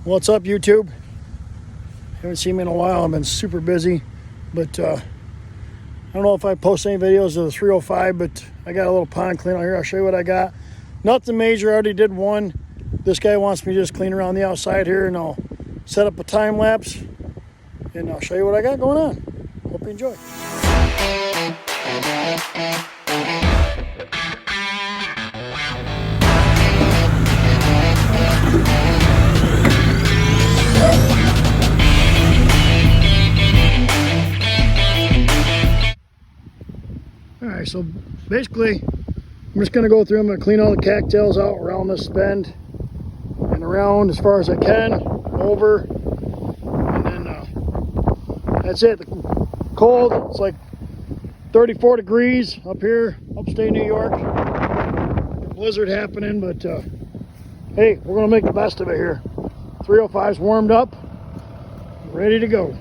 What's up, YouTube? Haven't seen me in a while. I've been super busy, but I don't know if I post any videos of the 305, but I got a little pond clean out here. I'll show you what I got. Nothing major. I already did one. This guy wants me to just clean around the outside here, and I'll set up a time lapse, and I'll show you what I got going on. Hope you enjoy. Alright, so basically I'm just going to go through. I'm going to clean all the cattails out around this bend and around as far as I can, over, and then that's it. Cold, it's like 34 degrees up here, upstate New York. A blizzard happening, but hey, we're going to make the best of it here. 305's warmed up, ready to go.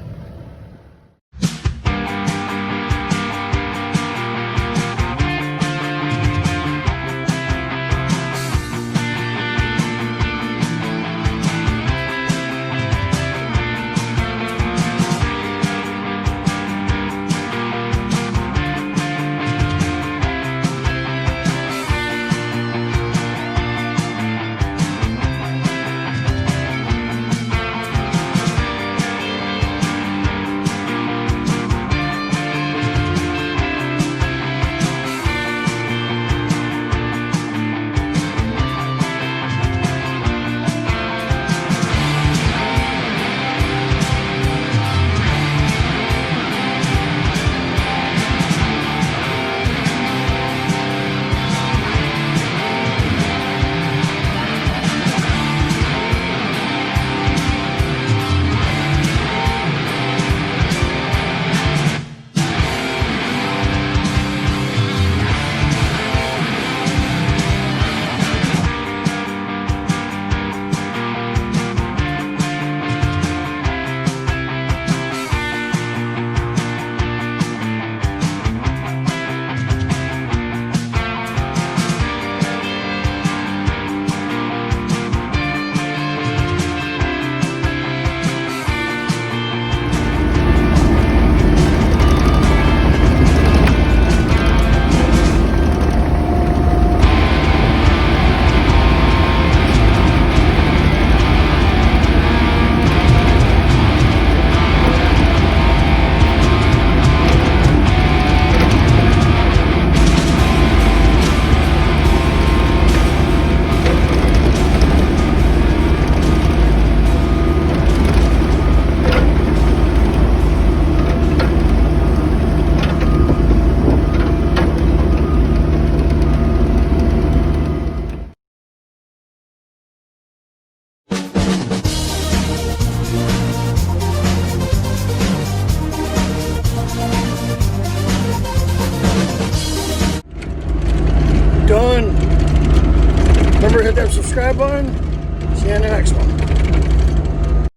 Done. Remember to hit that subscribe button. See you in the next one.